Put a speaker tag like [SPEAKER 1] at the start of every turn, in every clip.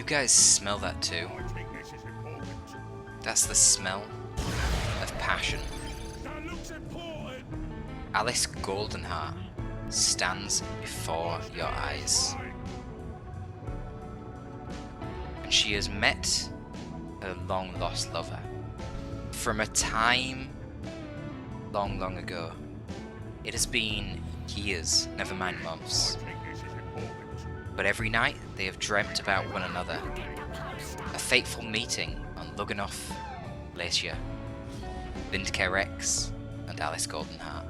[SPEAKER 1] guys smell that too? That's the smell of passion. Alice Goldenheart stands before your eyes. And she has met her long-lost lover from a time long, long ago. It has been years, never mind months. But every night they have dreamt about one another. A fateful meeting on Luganov Glacier. VindicareX and Alice Goldenheart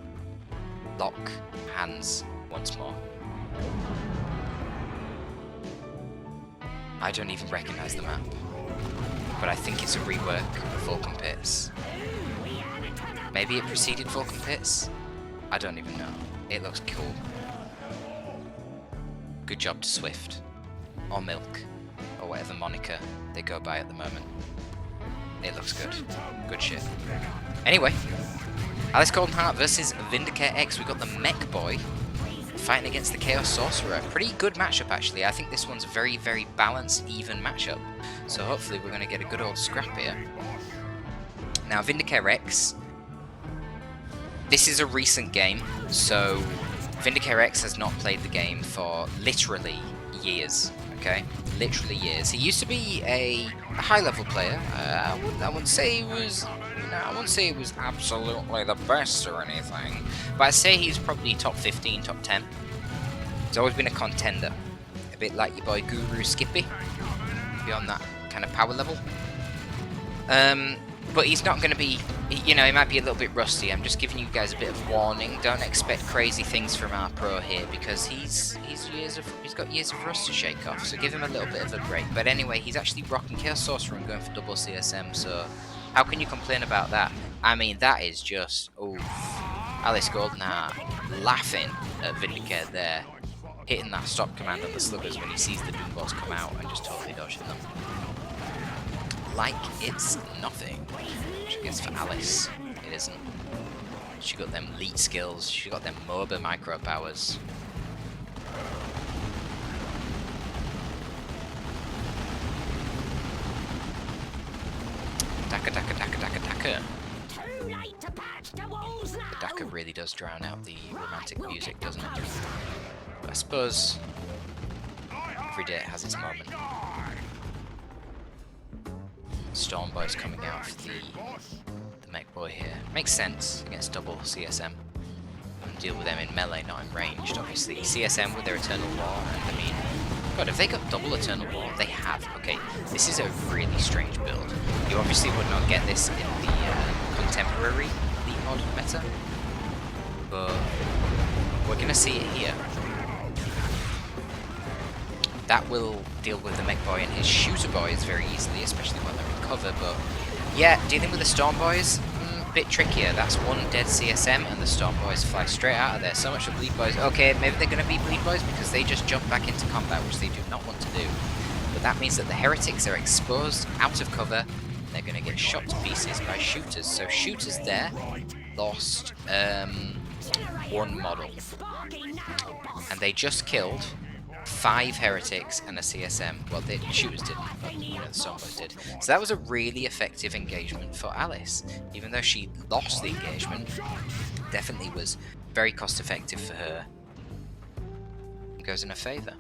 [SPEAKER 1] lock hands once more. I don't even recognise the map, but I think it's a rework of Vulcan Pits. Maybe it preceded Vulcan Pits? I don't even know. It looks cool. Good job to Swift, or Milk, or whatever moniker they go by at the moment. It looks good. Good shit. Anyway, Alice Goldenheart versus VindicareX. We got the Mech Boy fighting against the Chaos Sorcerer. Pretty good matchup, actually. I think this one's a very, very balanced, even matchup. So hopefully we're going to get a good old scrap here. Now, VindicareX, this is a recent game, so VindicareX has not played the game for literally years, okay? Literally years. He used to be a high-level player. I wouldn't say he was, I wouldn't say he was absolutely the best or anything, but I'd say he's probably top 15, top 10. He's always been a contender, a bit like your boy Guru Skippy, beyond that kind of power level. But he's not going to be, you know, he might be a little bit rusty. I'm just giving you guys a bit of warning. Don't expect crazy things from our pro here, because he's got years of rust to shake off. So give him a little bit of a break. But anyway, he's actually rocking Chaos Sorcerer and going for double CSM. So how can you complain about that? I mean, that is just, oof. Alice Goldenheart laughing at Vindicare there, hitting that stop command on the sluggers when he sees the Doombots come out and just totally dodging them. Like it's nothing. Which I guess for Alice, it isn't. She got them lead skills, she got them MOBA micro powers. Daka daka daka daka daka. The daka really does drown out the romantic music, doesn't it? But I suppose every day it has its moment. Stormboy's coming out for the Mech Boy here. Makes sense against double CSM. And deal with them in melee, not in ranged, obviously. CSM with their Eternal War, and I mean, God, have they got double Eternal War? They have. Okay, this is a really strange build. You obviously would not get this in the contemporary Elite mod meta, but we're gonna see it here. That will deal with the Mech Boy and his Shooter Boys very easily, especially when they're in cover, but yeah, dealing with the Storm Boys, a bit trickier. That's one dead CSM and the Storm Boys fly straight out of there. So much for Bleed Boys. Okay, maybe they're going to be Bleed Boys because they just jump back into combat, which they do not want to do. But that means that the Heretics are exposed, out of cover, they're going to get shot to pieces by Shooters. So Shooters there lost one model. And they just killed 5 Heretics and a CSM. Well, the Shooters didn't, but you know, the Stormboys did. So that was a really effective engagement for Alice. Even though she lost the engagement, definitely was very cost effective for her. It goes in her favour.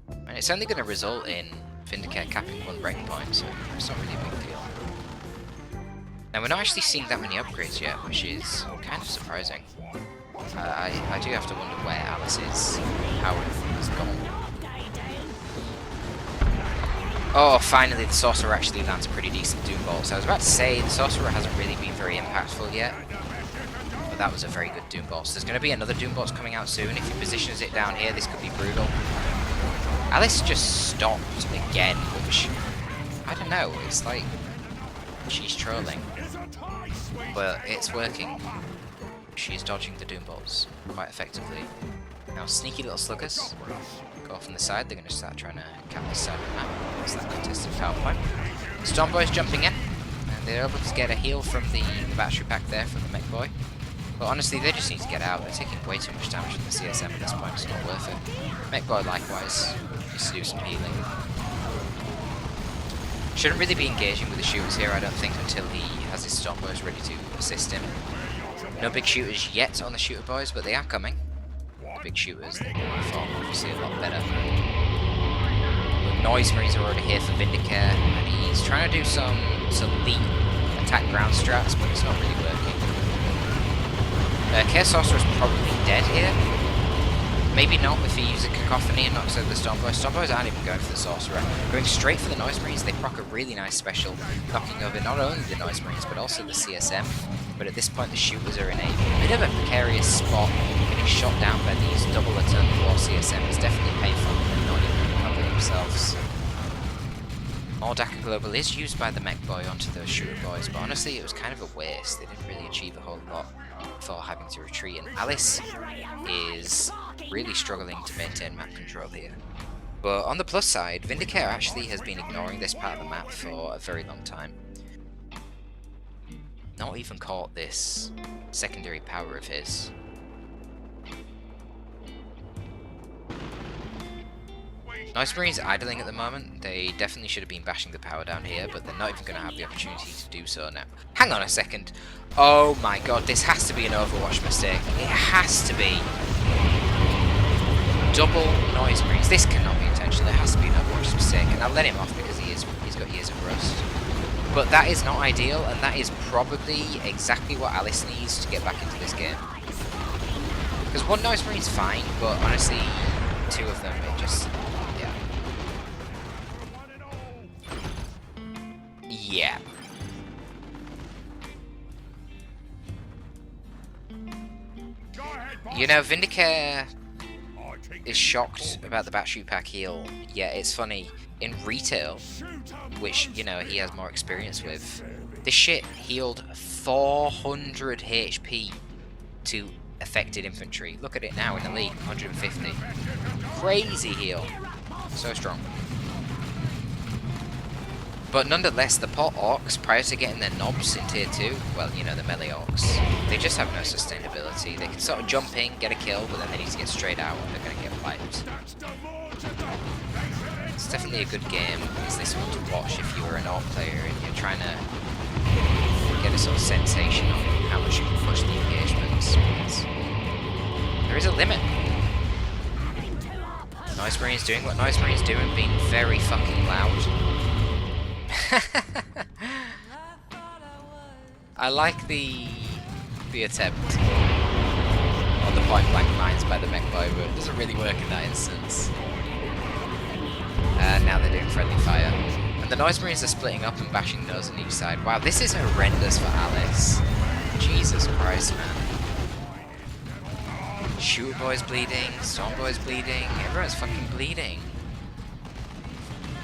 [SPEAKER 1] And it's only going to result in Vindicare capping 1 breakpoint, so it's not really a big deal. Now, we're not actually seeing that many upgrades yet, which is kind of surprising. I do have to wonder where Alice is, how it's gone. Oh, finally the Sorcerer actually lands a pretty decent Doom Bolt. So I was about to say, the Sorcerer hasn't really been very impactful yet, but that was a very good Doom Bolt. So there's going to be another Doom Bolt coming out soon. If he positions it down here, this could be brutal. Alice just stopped again, which, I don't know, it's like she's trolling, but it's working. She's dodging the Doom Bolts quite effectively. Now, sneaky little sluggers go off on the side. They're going to start trying to cap this side of the map. That's that contested power point. Stormboy's jumping in, and they're able to get a heal from the battery pack there from the Mech Boy. But honestly, they just need to get out. They're taking way too much damage from the CSM at this point. It's not worth it. Mech Boy likewise needs to do some healing. Shouldn't really be engaging with the shooters here, I don't think, until he has his storm boys ready to assist him. No big shooters yet on the shooter boys, but they are coming. The big shooters, they perform obviously a lot better. But Noise Marines are already here for Vindicare, and he's trying to do some elite attack ground strats, but it's not really working. Chaos Sorcerer's probably dead here. Maybe not if he uses a Cacophony and knocks over the Stormboys. Stormboys aren't even going for the Sorcerer. Going straight for the Noise Marines, they proc a really nice special, knocking over not only the Noise Marines, but also the CSM. But at this point, the shooters are in a bit of a precarious spot. Getting shot down by these double Eternal War CSM is definitely painful, and they're not even recovering themselves. Mordaka Global is used by the Mech Boy onto those shooter boys, but honestly, it was kind of a waste. They didn't really achieve a whole lot before having to retreat, and Alice is really struggling to maintain map control here. But on the plus side, Vindicare actually has been ignoring this part of the map for a very long time. Not even caught this secondary power of his. Noise Marines idling at the moment. They definitely should have been bashing the power down here, but they're not even going to have the opportunity to do so now. Hang on a second. Oh my god, this has to be an Overwatch mistake. It has to be. Double Noise Marines. This cannot be intentional. It has to be an Overwatch mistake, and I'll let him off because he's got years of rust. But that is not ideal, and that is probably exactly what Alice needs to get back into this game. Because one Noise Marine's fine, but honestly, two of them, it just... Yeah. You know, Vindicare is shocked about the Battery Pack heal. Yeah, it's funny. In retail, which, you know, he has more experience with, this shit healed 400 HP to affected infantry. Look at it now in Elite, 150. Crazy heal. So strong. But nonetheless, the pot orcs, prior to getting their knobs in tier 2, well, you know, the melee orcs, they just have no sustainability. They can sort of jump in, get a kill, but then they need to get straight out and they're going to get wiped. It's definitely a good game. It's this one to watch if you're an orc player and you're trying to get a sort of sensation on how much you can push the engagements. There is a limit. Noise Marine's doing what Noise Marine's do and being very fucking loud. I like the attempt on the point blank mines by the mech boy, but it doesn't really work in that instance. And now they're doing friendly fire. And the Noise Marines are splitting up and bashing those on each side. Wow, this is horrendous for Alice. Jesus Christ, man. Shooter boy's bleeding, Storm boy's bleeding, everyone's fucking bleeding.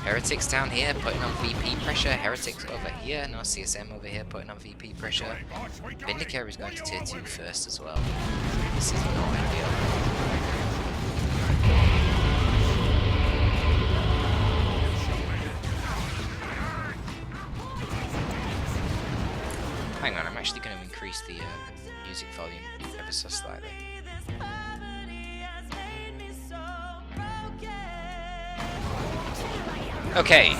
[SPEAKER 1] Heretics down here putting on VP pressure, Heretics over here, no CSM over here putting on VP pressure. Vindicare is going to tier 2 first as well. This is not ideal. Hang on, I'm actually going to increase the music volume ever so slightly. Okay.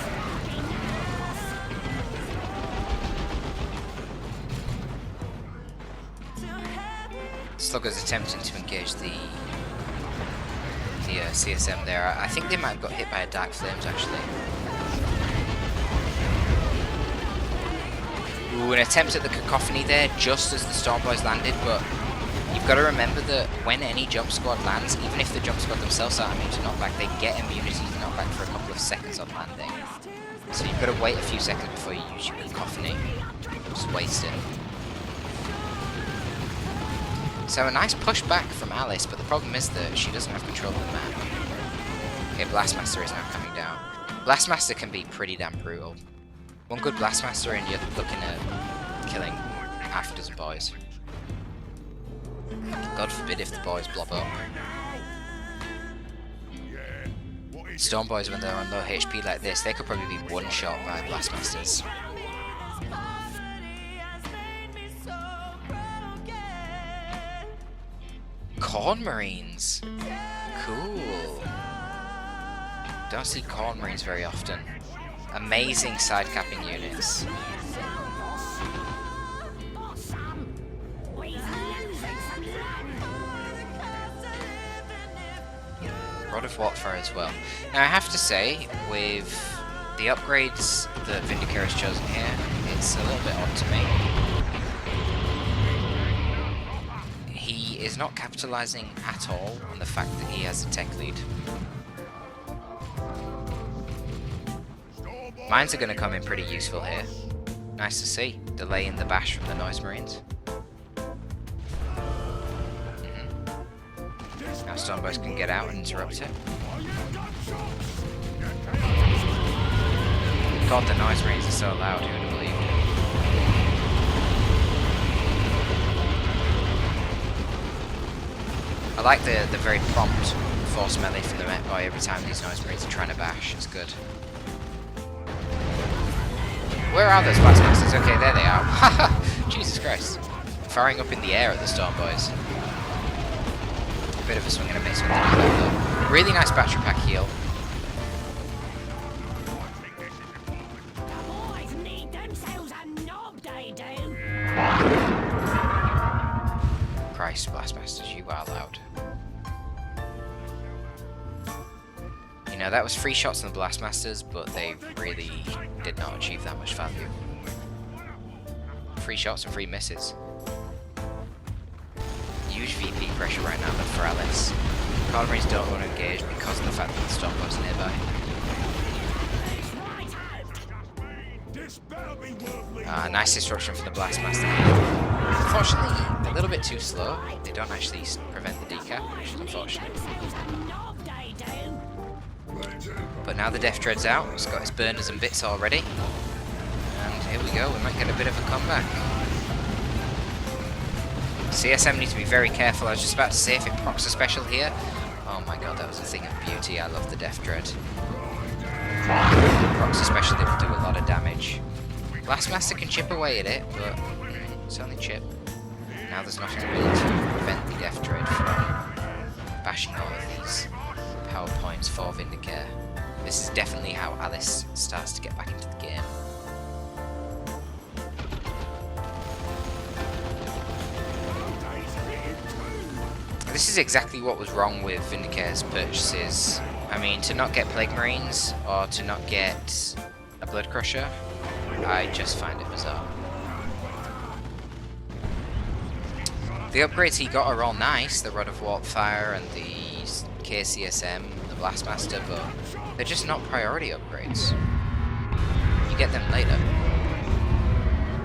[SPEAKER 1] Slugger's attempting to engage the CSM there. I think they might have got hit by a Dark Flames actually. Ooh, an attempt at the Cacophony there just as the Storm Boys landed, but you've got to remember that when any jump squad lands, even if the jump squad themselves aren't immune to knockback, they get immunity to knockback for a couple of seconds on landing. So you've got to wait a few seconds before you use your Cacophony. Just waste it. So a nice push back from Alice, but the problem is that she doesn't have control of the map. Okay, Blastmaster is now coming down. Blastmaster can be pretty damn brutal. One good Blastmaster and you're looking at killing half a dozen boys. God forbid if the boys blob up. Storm boys, when they're on low HP like this, they could probably be one shot by Blastmasters. Corn Marines! Cool. Don't see Corn Marines very often. Amazing side capping units. Rod of Watfire as well. Now I have to say, with the upgrades that Vindicare has chosen here, it's a little bit odd to me. He is not capitalizing at all on the fact that he has a tech lead. Mines are going to come in pretty useful here. Nice to see. Delaying the bash from the Noise Marines. Now Stormboys can get out and interrupt it. God, the Noise Marines are so loud, who would have believed it? I like the very prompt force melee from the Met Boy every time these Noise Marines are trying to bash. It's good. Where are those Blastmasters? Okay, there they are. Haha! Jesus Christ. Firing up in the air at the Stormboys. Bit of a swing and a miss with that though. Really nice battery pack heal. Christ, Blastmasters, you are loud. You know, that was 3 shots on the Blastmasters, but they really did not achieve that much value. 3 shots and 3 misses. Huge VP pressure right now for Alice. Marines don't want to engage because of the fact that the Stormboys are nearby. Nice disruption for the Blastmaster. Unfortunately, a little bit too slow. They don't actually prevent the decap, which is unfortunate. But now the Death Dread's out. He's got his burners and bits already. And here we go. We might get a bit of a comeback. CSM needs to be very careful. I was just about to say if it procs a special here. Oh my god, that was a thing of beauty. I love the Death Dread. Procs a special, they will do a lot of damage. Blastmaster can chip away at it, but it's only chip. Now there's nothing really to prevent the Death Dread from bashing all of these power points for Vindicare. This is definitely how Alice starts to get back into the game. This is exactly what was wrong with Vindicare's purchases. I mean, to not get Plague Marines, or to not get a Blood Crusher, I just find it bizarre. The upgrades he got are all nice, the Rod of Warpfire and the KCSM, the Blastmaster, but they're just not priority upgrades. You get them later.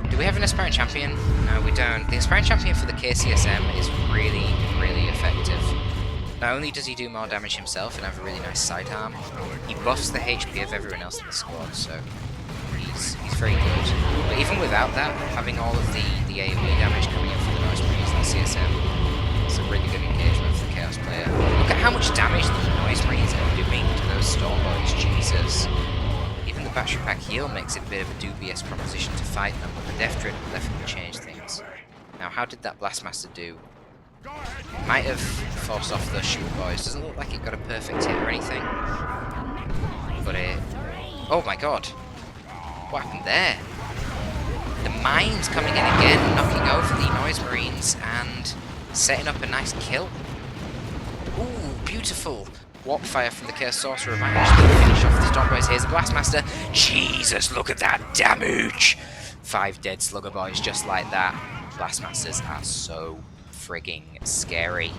[SPEAKER 1] Do we have an Aspirant Champion? No, we don't. The Aspirant Champion for the KCSM is really, really effective. Not only does he do more damage himself and have a really nice sidearm, he buffs the HP of everyone else in the squad, so he's very good. But even without that, having all of the AoE damage coming in from the Noise Marines and the CSM, it's a really good engagement for the Chaos player. Look at how much damage the Noise Marines are doing to those Stormboys, Jesus. Even the battery pack heal makes it a bit of a dubious proposition to fight them, but the Death Dread will definitely change things. Now, how did that Blastmaster do? Might have forced off those Shooter Boys. Doesn't look like it got a perfect hit or anything. But oh my god. What happened there? The mines coming in again, knocking over the Noise Marines and setting up a nice kill. Ooh, beautiful. Warpfire from the Chaos Sorcerer might actually finish off the Stormboys. Here's the Blastmaster. Jesus, look at that damage! 5 dead Slugger Boys just like that. Blastmasters are so frigging scary.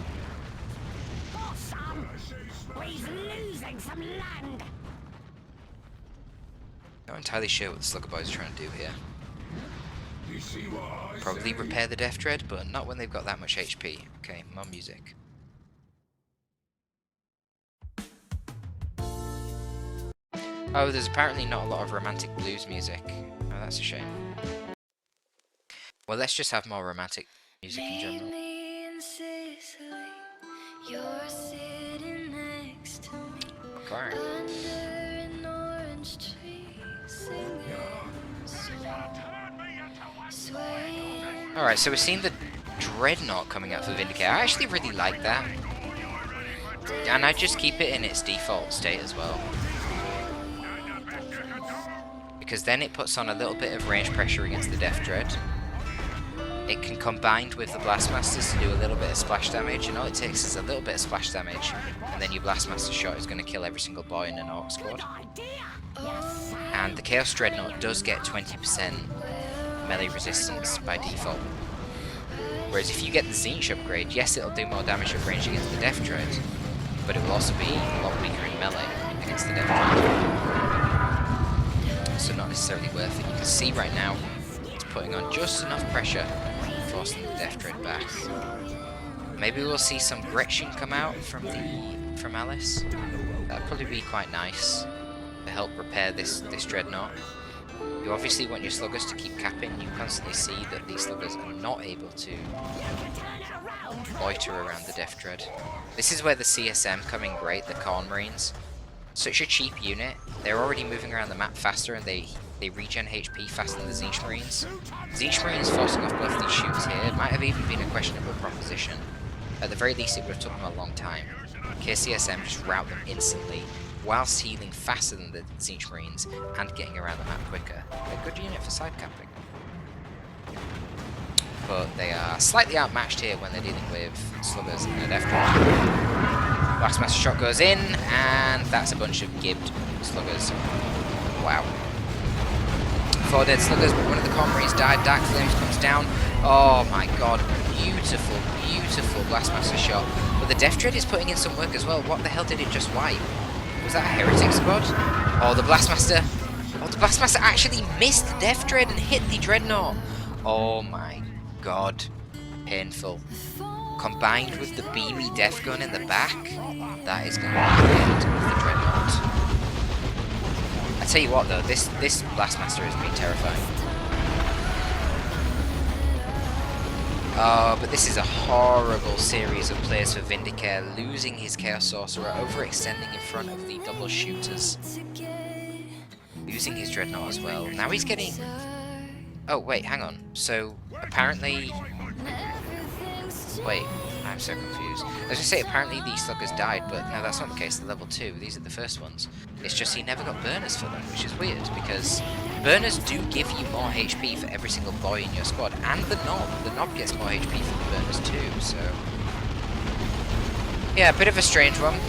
[SPEAKER 1] Not entirely sure what the Slugger Boys are trying to do here. Probably repair the Death Dread, but not when they've got that much HP. Okay, more music. Oh, there's apparently not a lot of romantic blues music. Oh, that's a shame. Well, let's just have more romantic music in general. Okay. Alright, so we're seeing the Dreadnought coming out for Vindicare. I actually really like that. And I just keep it in its default state as well. because then it puts on a little bit of range pressure against the Death Dread. It can combine with the Blastmasters to do a little bit of splash damage, and all it takes is a little bit of splash damage, and then your Blastmaster shot is going to kill every single boy in an Orc squad. And the Chaos Dreadnought does get 20% melee resistance by default. Whereas if you get the Zinch upgrade, yes, it'll do more damage at range against the Death Dread, but it will also be a lot weaker in melee against the Death Dread. So not necessarily worth it. You can see right now, it's putting on just enough pressure, forcing the Death Dread back. Maybe we'll see some Gretchen come out from Alice. That'd probably be quite nice to help repair this Dreadnought. You obviously want your sluggers to keep capping. You constantly see that these sluggers are not able to loiter around the Death Dread. This is where the CSM come in great, the Khorne Marines. Such a cheap unit. They're already moving around the map faster, and they regen HP faster than the Zinch Marines. Zinch Marines forcing off both these shoots here might have even been a questionable proposition. At the very least, it would have taken them a long time. KCSM just rout them instantly, whilst healing faster than the Zinch Marines and getting around the map quicker. They're a good unit for side capping. But they are slightly outmatched here when they're dealing with sluggers and a Death Dread. Blastmaster shot goes in, and that's a bunch of gibbed sluggers. Wow. 4 dead sluggers, but one of the Khorne Marines died. Dark Flames comes down. Oh my god, beautiful, beautiful Blastmaster shot. But the Death Dread is putting in some work as well. What the hell did it just wipe? Was that a Heretic squad? Oh, the Blastmaster. Oh, the Blastmaster actually missed the Death Dread and hit the Dreadnought. Oh my god. Painful. Combined with the beamy Death Gun in the back, that is going to be the end of the Dreadnought. I tell you what though, this Blastmaster has been terrifying. Oh, but this is a horrible series of plays for Vindicare, losing his Chaos Sorcerer, overextending in front of the double shooters. Losing his Dreadnought as well. Now he's getting... Oh, wait, hang on. So, apparently... Wait, I'm so confused. I was going to say, apparently these sluggers died, but no, that's not the case. They're level 2. These are the first ones. It's just he never got burners for them, which is weird, because burners do give you more HP for every single boy in your squad, and the Knob. The Knob gets more HP for the burners too, so... Yeah, a bit of a strange one.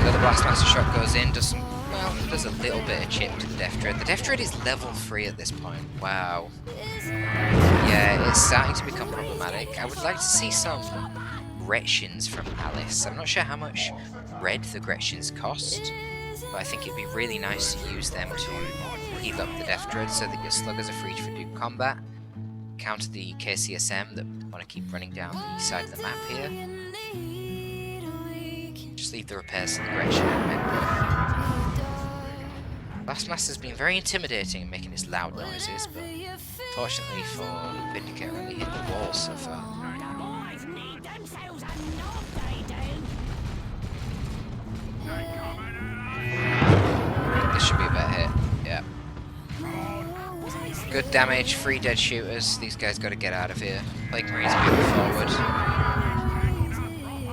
[SPEAKER 1] Another Blastmaster shot goes in, does some... Well, does a little bit of chip to the Death Dread. The Death Dread is level 3 at this point. Wow. Yeah, it's starting to become problematic. I would like to see some Gretchens from Alice. I'm not sure how much red the Gretchens cost, but I think it'd be really nice to use them to heal up the Death Dread so that your sluggers are free to do combat, counter the KCSM that want to keep running down the side of the map here. Just leave the repairs to the Gretchen and Blastmaster's been very intimidating, making his loud noises, but fortunately for Vindicare, only hit the wall so far. This should be a better hit, yeah. Good damage, 3 dead shooters. These guys got to get out of here. Plague Marines moving forward.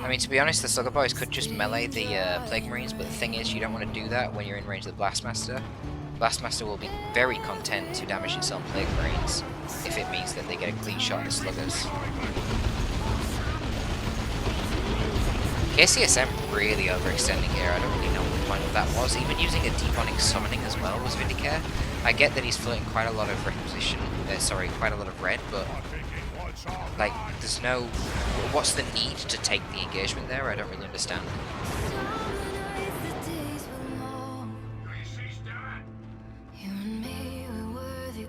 [SPEAKER 1] I mean, to be honest, the Slugger Boys could just melee the Plague Marines, but the thing is, you don't want to do that when you're in range of the Blastmaster. Blastmaster will be very content to damage its own Plague Marines if it means that they get a clean shot at the Sluggers. KCSM really overextending here. I don't really know what the point of that was. Even using a Demonic Summoning as well was Vindicare. I get that he's floating quite a lot of requisition, quite a lot of red, but like, there's no... What's the need to take the engagement there? I don't really understand.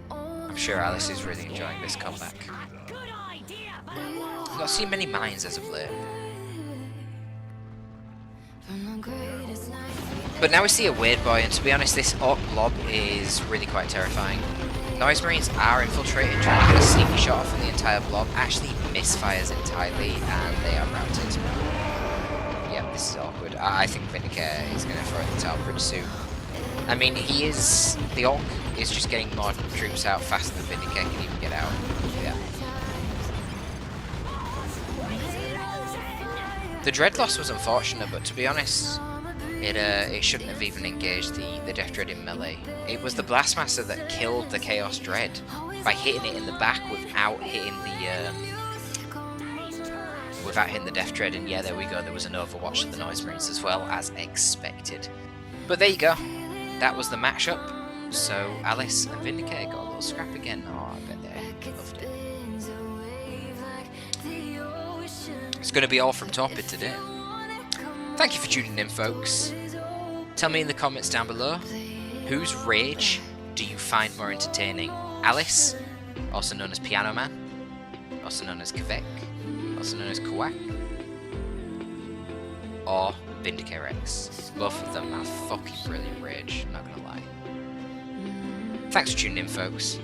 [SPEAKER 1] I'm sure Alice is really enjoying this comeback. I've not seen many mines as of late. But now we see a Weird Boy, and to be honest, this Orc Blob is really quite terrifying. Noise Marines are infiltrated, trying to get a sneaky shot off on the entire blob, actually misfires entirely, and they are routed. Yeah, this is awkward. I think Vindicare is going to throw the towel pretty soon. I mean, the Orc is just getting more troops out faster than Vindicare can even get out. Yeah. The Dread loss was unfortunate, but to be honest, It shouldn't have even engaged the Death Dread in melee. It was the Blastmaster that killed the Chaos Dread by hitting it in the back without hitting the Death Dread, and yeah, there we go, there was an Overwatch of the Noise Marines as well, as expected. But there you go, that was the matchup. So Alice and Vindicare got a little scrap again. Oh, I bet they loved it. It's going to be all from Torpid today. Thank you for tuning in, folks. Tell me in the comments down below, whose rage do you find more entertaining? Alice, also known as Piano Man, also known as Kvek, also known as Kwak, or VindicareX. Both of them have fucking brilliant rage, I'm not gonna lie. Thanks for tuning in, folks.